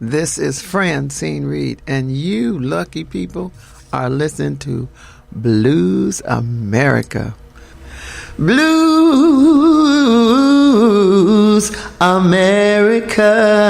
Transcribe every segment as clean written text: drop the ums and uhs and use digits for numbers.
This is Francine Reed, and you lucky people are listening to Blues America. Blues America.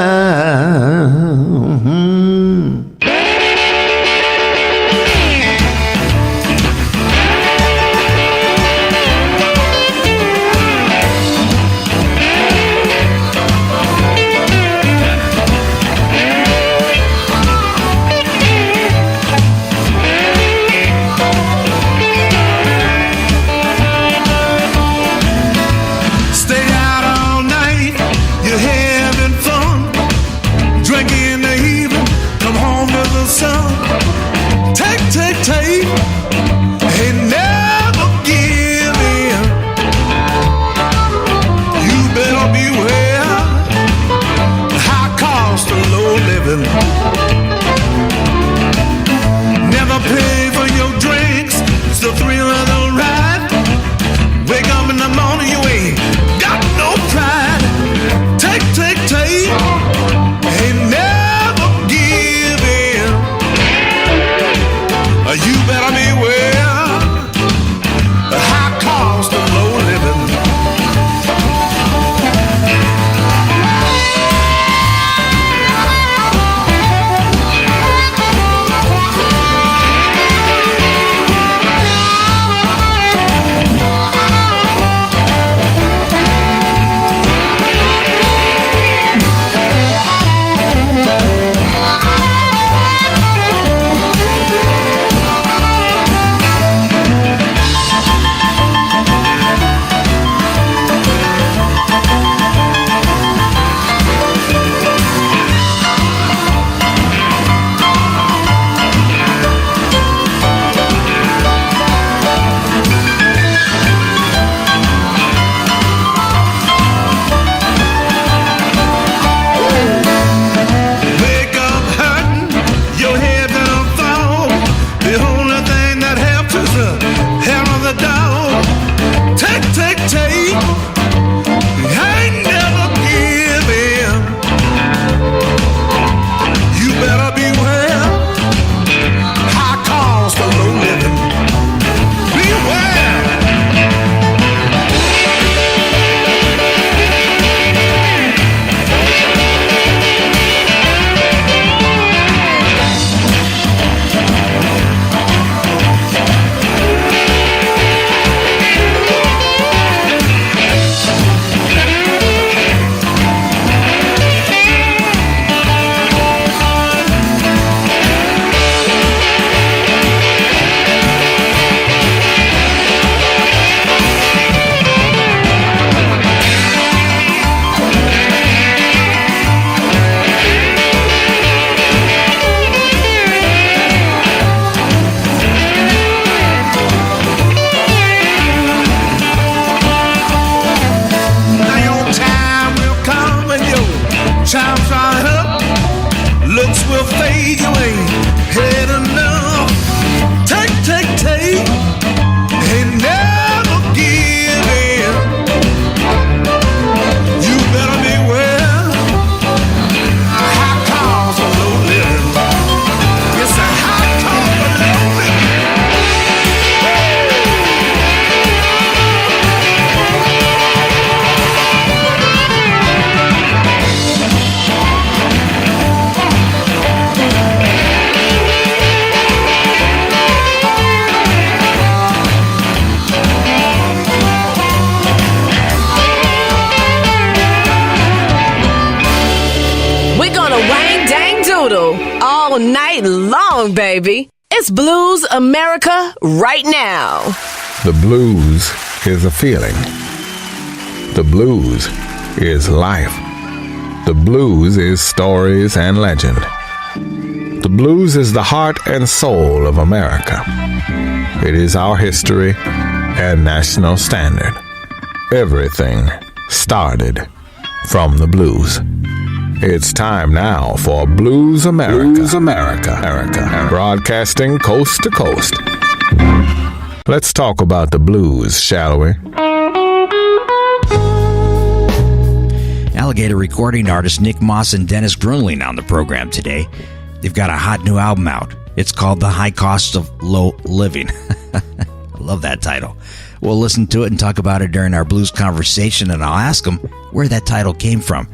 Never pay for your drinks, it's the thrill of the ride. Wake up in the morning, you ain't got no pride. Take, ain't never give in. You better beware the high cost of low living. All night long, baby. It's Blues America right now. The blues is a feeling. The blues is life. The blues is stories and legend. The blues is the heart and soul of America. It is our history and national standard. Everything started from the blues. It's time now for Blues America. Blues America. Broadcasting coast to coast. Let's talk about the blues, shall we? Alligator recording artists Nick Moss and Dennis Grueling on the program today. They've got a hot new album out. It's called The High Cost of Low Living. I love that title. We'll listen to it and talk about it during our blues conversation, and I'll ask them where that title came from.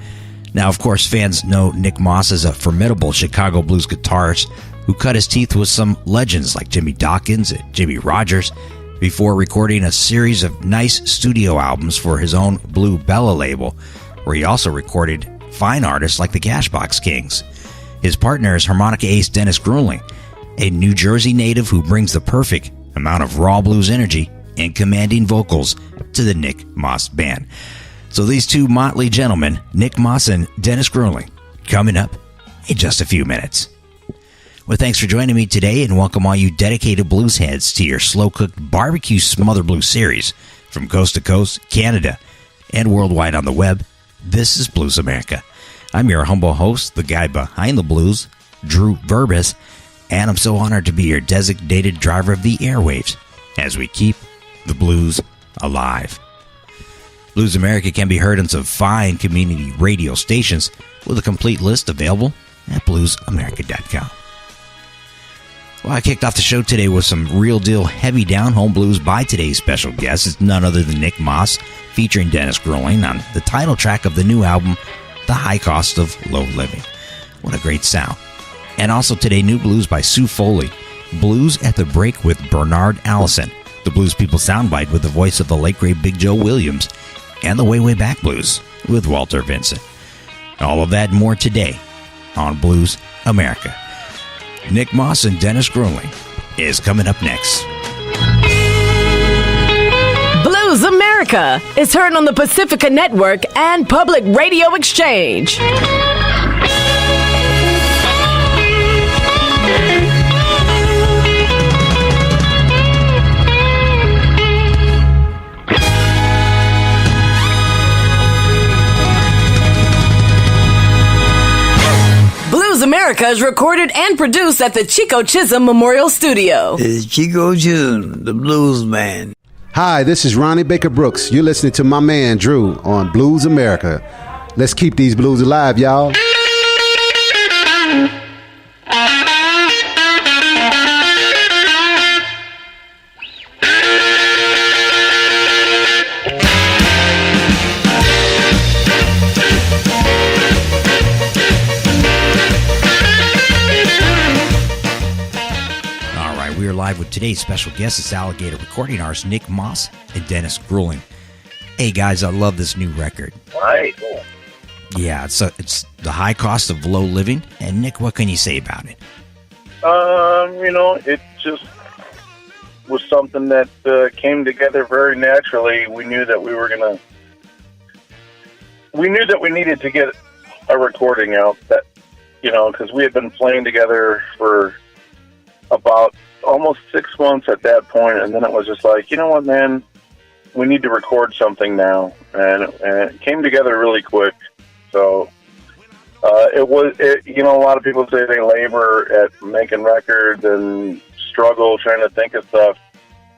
Now, of course, fans know Nick Moss as a formidable Chicago blues guitarist who cut his teeth with some legends like Jimmy Dawkins and Jimmy Rogers before recording a series of nice studio albums for his own Blue Bella label, where he also recorded fine artists like the Cashbox Kings. His partner is harmonica ace Dennis Grueling, a New Jersey native who brings the perfect amount of raw blues energy and commanding vocals to the Nick Moss Band. So these two motley gentlemen, Nick Moss and Dennis Grueling, coming up in just a few minutes. Well, thanks for joining me today, and welcome all you dedicated blues heads to your slow-cooked barbecue smother blues series from coast to coast, Canada, and worldwide on the web. This is Blues America. I'm your humble host, the guy behind the blues, Drew Verbis, and I'm so honored to be your designated driver of the airwaves as we keep the blues alive. Blues America can be heard on some fine community radio stations with a complete list available at bluesamerica.com. Well, I kicked off the show today with some real deal heavy down home blues by today's special guest. It's none other than Nick Moss featuring Dennis Grueling on the title track of the new album, The High Cost of Low Living. What a great sound. And also today, new blues by Sue Foley, Blues at the Break with Bernard Allison, the Blues People soundbite with the voice of the late great Big Joe Williams, and the Way Way Back Blues with Walter Vincent. All of that and more today on Blues America. Nick Moss and Dennis Grueling is coming up next. Blues America is heard on the Pacifica Network and Public Radio Exchange. Blues America is recorded and produced at the Chico Chisholm Memorial Studio. It's Chico Chisholm, the blues man. Hi, this is Ronnie Baker Brooks. You're listening to my man Drew on Blues America. Let's keep these blues alive, y'all. Live with today's special guest is Alligator recording artist Nick Moss and Dennis Grueling. Hey guys, I love this new record. Right, cool. Yeah, it's The High Cost of Low Living. And Nick, what can you say about it? It just was something that came together very naturally. We knew that we needed to get a recording out that, because we had been playing together for about almost 6 months at that point, and then it was just like, you know what, man, we need to record something now, and it came together really quick. So a lot of people say they labor at making records and struggle trying to think of stuff.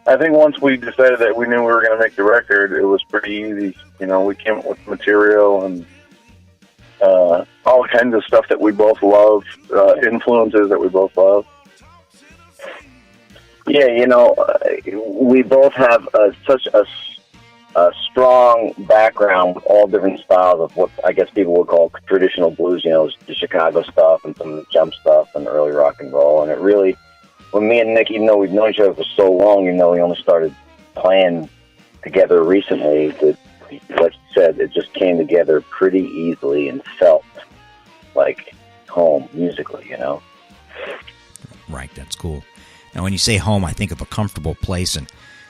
I think once we decided that we knew we were going to make the record, it was pretty easy. We came up with material and all kinds of stuff that we both love, influences that we both love. Yeah, we both have such a strong background with all different styles of what I guess people would call traditional blues, the Chicago stuff and some of the jump stuff and early rock and roll. And it really, when me and Nick, even though we've known each other for so long, we only started playing together recently, that, like you said, it just came together pretty easily and felt like home musically, Right, that's cool. Now, when you say home, I think of a comfortable place, and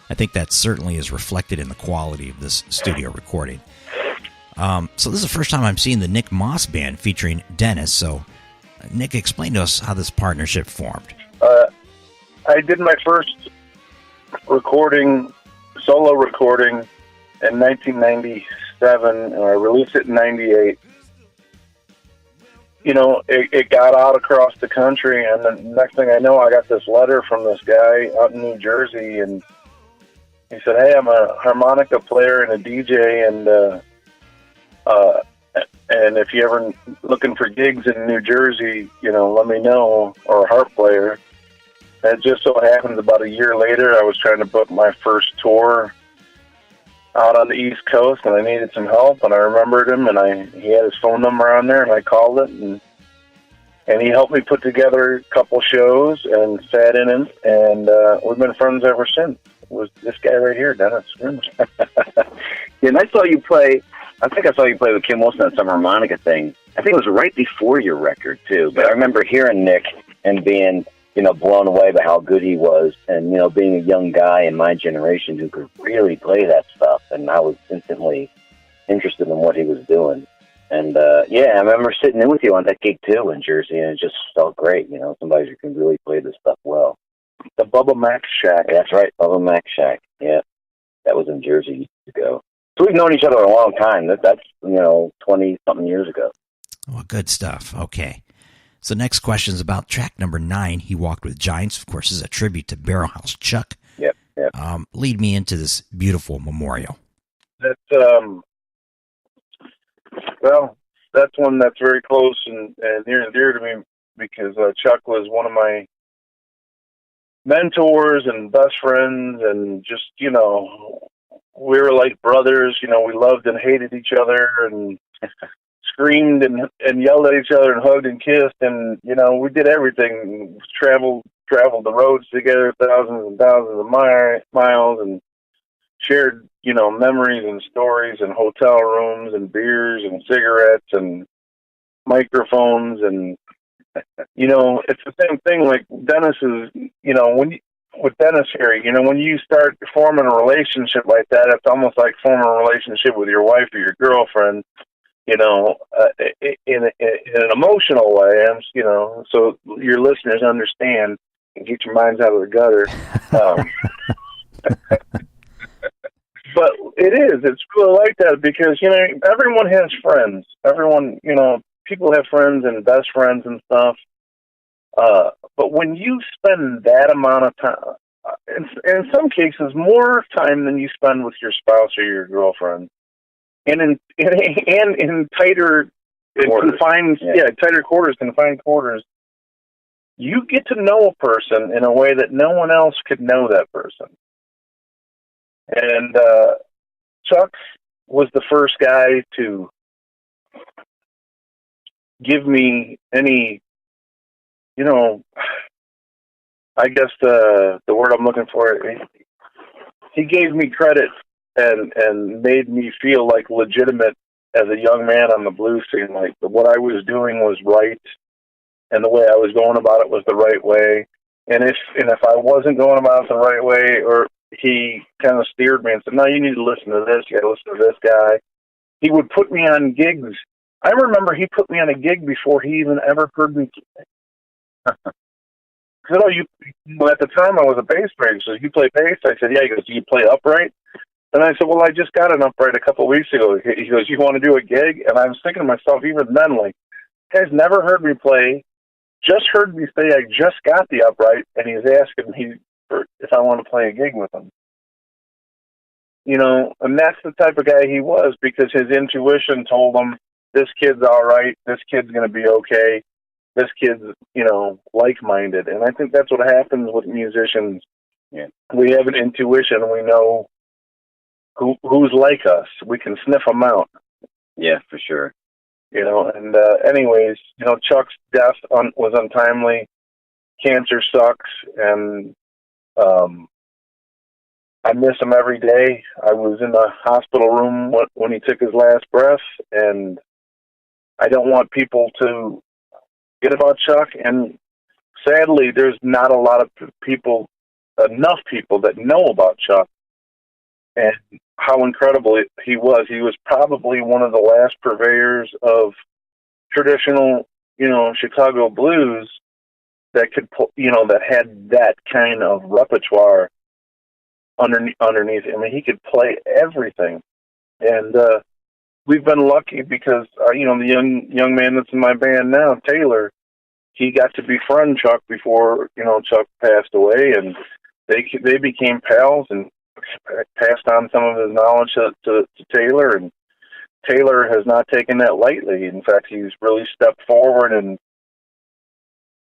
I think that certainly is reflected in the quality of this studio recording. So this is the first time I'm seeing the Nick Moss Band featuring Dennis. So, Nick, explain to us how this partnership formed. I did my first solo recording in 1997, and I released it in 98. It got out across the country, and the next thing I know, I got this letter from this guy out in New Jersey, and he said, "Hey, I'm a harmonica player and a DJ, and And if you ever looking for gigs in New Jersey, let me know, or a harp player. It just so happens about a year later, I was trying to book my first tour out on the East Coast, and I needed some help, and I remembered him, and he had his phone number on there, and I called it, and he helped me put together a couple shows and sat in it, and we've been friends ever since. It was this guy right here, Dennis. Yeah, and I saw you play. I think I saw you play with Kim Wilson on some harmonica thing. I think it was right before your record too. But I remember hearing Nick and being, blown away by how good he was, and being a young guy in my generation who could really play that stuff. And I was instantly interested in what he was doing. And I remember sitting in with you on that gig too in Jersey, and it just felt great. Somebody who can really play this stuff well. The Bubba Mac Shack. That's right, Bubba Mac Shack. Yeah, that was in Jersey years ago. So we've known each other a long time. That's 20-something years ago. Well, good stuff. Okay. So next question is about track number 9, He Walked with Giants. Of course, is a tribute to Barrelhouse Chuck. Yep. Lead me into this beautiful memorial. That's that's one that's very close and near and dear to me because Chuck was one of my mentors and best friends, and just we were like brothers. We loved and hated each other, and screamed and yelled at each other, and hugged and kissed, and we did everything. Traveled the roads together, thousands and thousands of miles, and shared memories and stories, and hotel rooms, and beers, and cigarettes, and microphones, and it's the same thing. Like Dennis is, with Dennis here, when you start forming a relationship like that, it's almost like forming a relationship with your wife or your girlfriend, in an emotional way, so your listeners understand and get your minds out of the gutter. But it's really like that because, everyone has friends. Everyone, people have friends and best friends and stuff. But when you spend that amount of time, in some cases, more time than you spend with your spouse or your girlfriend, and in tighter, confined, tighter quarters, confined quarters, you get to know a person in a way that no one else could know that person. And Chuck was the first guy to give me any, I guess the word I'm looking for, he gave me credit and made me feel like legitimate as a young man on the blues scene. Like what I was doing was right, and the way I was going about it was the right way. And if I wasn't going about it the right way, or he kind of steered me and said, no, you need to listen to this, you got to listen to this guy. He would put me on gigs. I remember he put me on a gig before he even ever heard me play. At the time I was a bass player. He says, you play bass? I said, yeah. He goes, do you play upright? And I said, well, I just got an upright a couple of weeks ago. He goes, you want to do a gig? And I was thinking to myself, even then, like, guy's never heard me play, just heard me say I just got the upright, and he's asking me if I want to play a gig with him. And that's the type of guy he was, because his intuition told him, this kid's all right, this kid's going to be okay, this kid's, like-minded. And I think that's what happens with musicians. Yeah. We have an intuition, and we know who's like us. We can sniff them out. Yeah, for sure. And anyways, Chuck's death was untimely. Cancer sucks, and I miss him every day. I was in the hospital room when he took his last breath, and I don't want people to forget about Chuck. And sadly, there's not a lot of enough people that know about Chuck and how incredible he was. He was probably one of the last purveyors of traditional, Chicago blues that could, that had that kind of repertoire underneath. I mean, he could play everything, and we've been lucky because the young man that's in my band now, Taylor, he got to befriend Chuck before Chuck passed away, and they became pals and passed on some of his knowledge to Taylor, and Taylor has not taken that lightly. In fact, he's really stepped forward and